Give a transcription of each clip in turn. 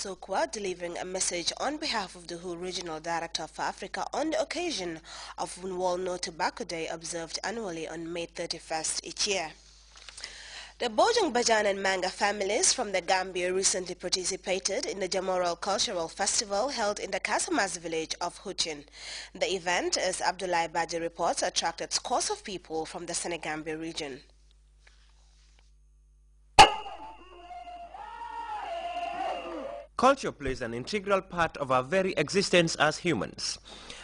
Asokwa delivering a message on behalf of the WHO Regional Director for Africa on the occasion of World No Tobacco Day observed annually on May 31st each year. The Bojang Bajan and Manga families from the Gambia recently participated in the Jamoral Cultural Festival held in the Casamas village of Huchin. The event, as Abdoulaye Badji reports, attracted scores of people from the Senegambia region. Culture plays an integral part of our very existence as humans.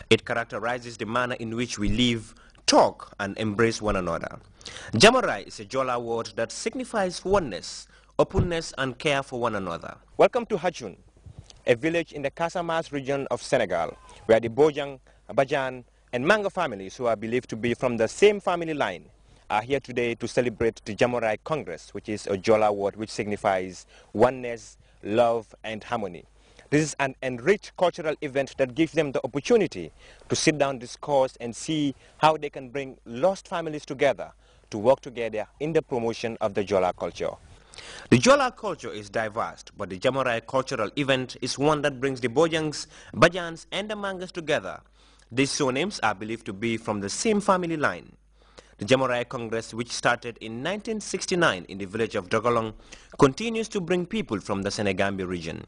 It characterizes the manner in which we live, talk, and embrace one another. Jamorai is a Jola word that signifies oneness, openness, and care for one another. Welcome to Hajun, a village in the Casamas region of Senegal, where the Bojang, Bajan, and Manga families, who are believed to be from the same family line, are here today to celebrate the Jamorai Congress, which is a Jola word which signifies oneness, love, and harmony. This is an enriched cultural event that gives them the opportunity to sit down, discuss, and see how they can bring lost families together to work together in the promotion of the Jola culture. The Jola culture is diverse, but the Jamorai cultural event is one that brings the Bojangs, Bajans, and the Mangas together. These surnames are believed to be from the same family line. The Jamorai Congress, which started in 1969 in the village of Dogolong, continues to bring people from the Senegambia region.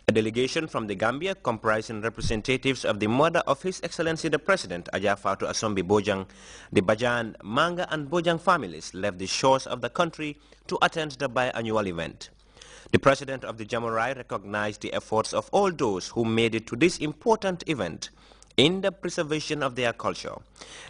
A delegation from the Gambia, comprising representatives of the mother of His Excellency the President, Aja Fatou Assombi Bojang, the Bajan, Manga, and Bojang families left the shores of the country to attend the biannual event. The President of the Jamorai recognized the efforts of all those who made it to this important event in the preservation of their culture.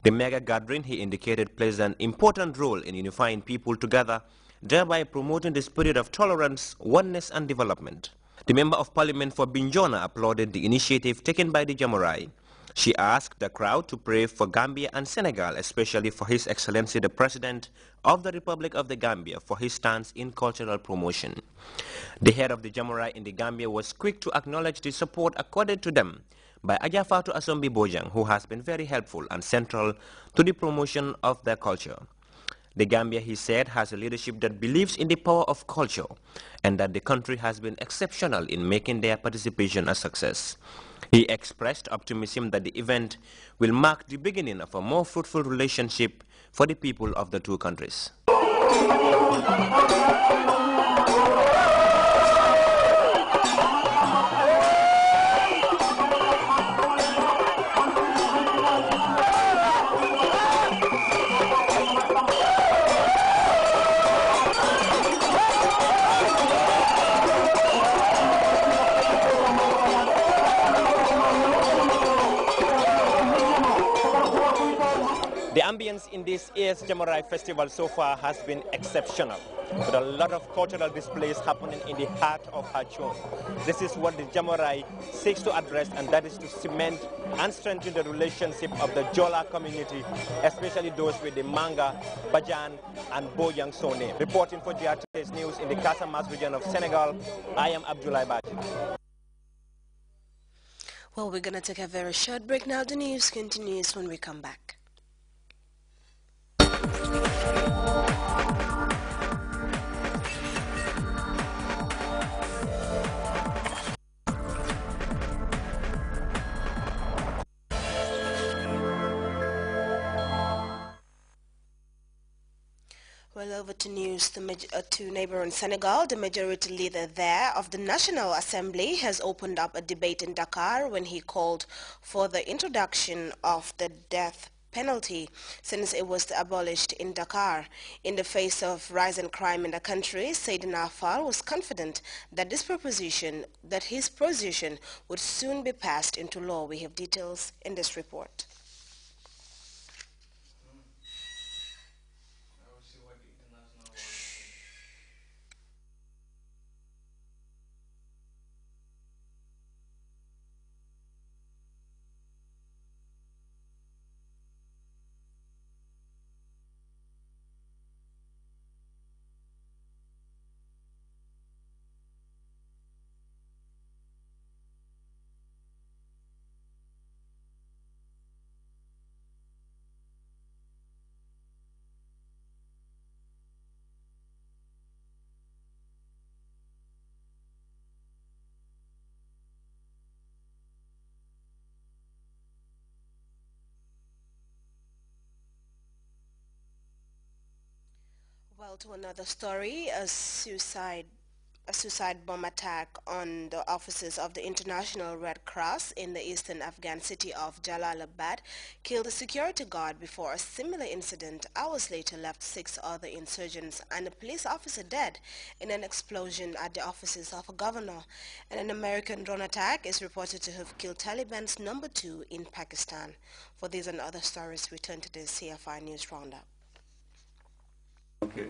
The mega gathering, he indicated, plays an important role in unifying people together, thereby promoting the spirit of tolerance, oneness, and development. The Member of Parliament for Bignona applauded the initiative taken by the Jamorai. She asked the crowd to pray for Gambia and Senegal, especially for His Excellency the President of the Republic of the Gambia, for his stance in cultural promotion. The head of the Jamorai in the Gambia was quick to acknowledge the support accorded to them by Aja Fatou Assombi Bojang, who has been very helpful and central to the promotion of their culture. The Gambia, he said, has a leadership that believes in the power of culture and that the country has been exceptional in making their participation a success. He expressed optimism that the event will mark the beginning of a more fruitful relationship for the people of the two countries. The ambience in this year's Jamorai Festival so far has been exceptional, with a lot of cultural displays happening in the heart of Hachon. This is what the Jamorai seeks to address, and that is to cement and strengthen the relationship of the Jola community, especially those with the Manga, Bajan, and Bojang Sone. Reporting for Grts News in the Casamas region of Senegal, I am Abdoulaye Badji. Well, we're going to take a very short break now. The news continues when we come back. Well, over to news to neighboring Senegal. The majority leader there of the National Assembly has opened up a debate in Dakar when he called for the introduction of the death penalty since it was abolished in Dakar. In the face of rising crime in the country, Seydina Fall was confident that his proposition would soon be passed into law. We have details in this report. Well, to another story, a suicide bomb attack on the offices of the International Red Cross in the eastern Afghan city of Jalalabad killed a security guard before a similar incident hours later left 6 other insurgents and a police officer dead in an explosion at the offices of a governor. And an American drone attack is reported to have killed Taliban's number 2 in Pakistan. For these and other stories, return to this CFI News Roundup. Okay.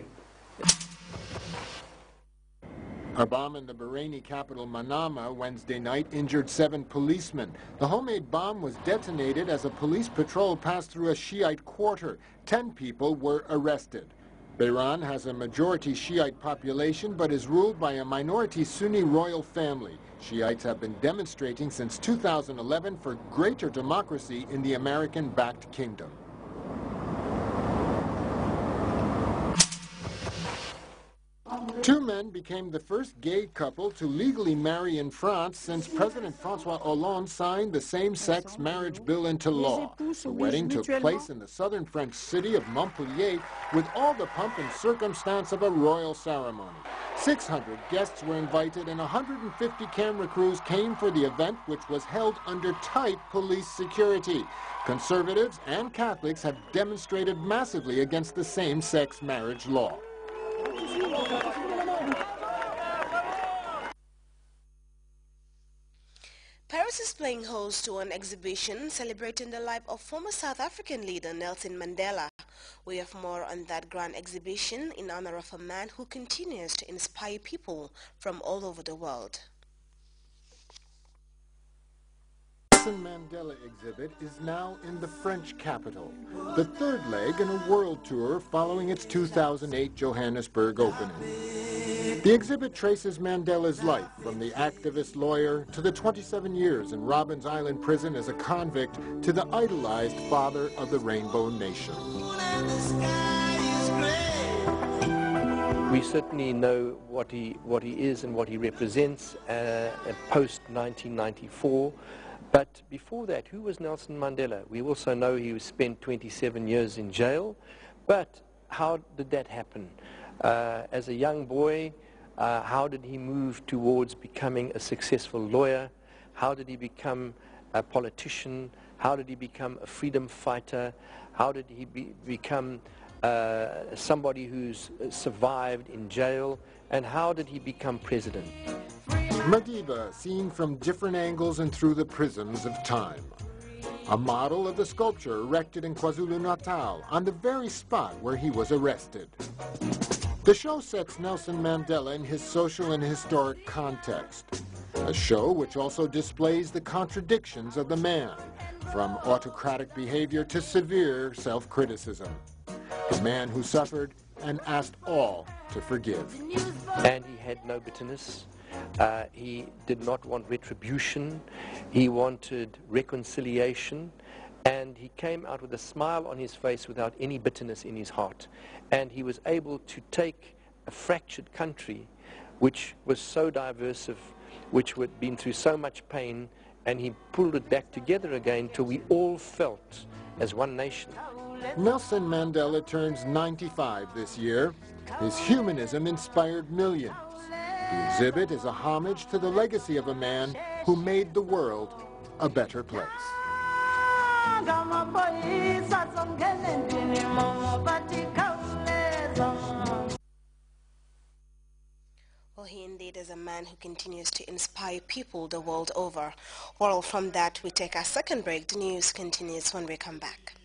A bomb in the Bahraini capital Manama Wednesday night injured 7 policemen. The homemade bomb was detonated as a police patrol passed through a Shiite quarter. 10 people were arrested. Bahrain has a majority Shiite population but is ruled by a minority Sunni royal family. Shiites have been demonstrating since 2011 for greater democracy in the American-backed kingdom. Two men became the first gay couple to legally marry in France since President François Hollande signed the same-sex marriage bill into law. The wedding took place in the southern French city of Montpellier with all the pomp and circumstance of a royal ceremony. 600 guests were invited and 150 camera crews came for the event, which was held under tight police security. Conservatives and Catholics have demonstrated massively against the same-sex marriage law. Paris is playing host to an exhibition celebrating the life of former South African leader Nelson Mandela. We have more on that grand exhibition in honor of a man who continues to inspire people from all over the world. The Nelson Mandela exhibit is now in the French capital, the third leg in a world tour following its 2008 Johannesburg opening. The exhibit traces Mandela's life from the activist lawyer to the 27 years in Robbins Island prison as a convict to the idolized father of the Rainbow Nation. We certainly know what he is and what he represents post-1994. But before that, who was Nelson Mandela? We also know he spent 27 years in jail. But how did that happen? As a young boy, how did he move towards becoming a successful lawyer? How did he become a politician? How did he become a freedom fighter? How did he become somebody who's survived in jail? And how did he become president? Madiba, seen from different angles and through the prisms of time. A model of the sculpture erected in KwaZulu-Natal on the very spot where he was arrested. The show sets Nelson Mandela in his social and historic context. A show which also displays the contradictions of the man, from autocratic behavior to severe self-criticism. The man who suffered and asked all to forgive. And he had no bitterness. He did not want retribution. He wanted reconciliation. And he came out with a smile on his face without any bitterness in his heart. And he was able to take a fractured country, which was so diverse, which had been through so much pain, and he pulled it back together again till we all felt as one nation. Nelson Mandela turns 95 this year. His humanism inspired millions. The exhibit is a homage to the legacy of a man who made the world a better place. Well, he indeed is a man who continues to inspire people the world over. Well, from that, we take our second break. The news continues when we come back.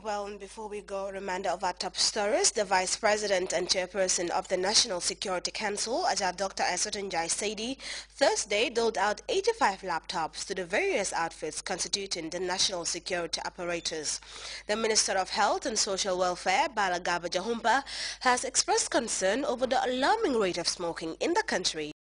Well, and before we go, a reminder of our top stories. The Vice President and Chairperson of the National Security Council, Dr. Asatunjai Saidi, Thursday doled out 85 laptops to the various outfits constituting the national security apparatus. The Minister of Health and Social Welfare, Balagaba Jahumpa, has expressed concern over the alarming rate of smoking in the country.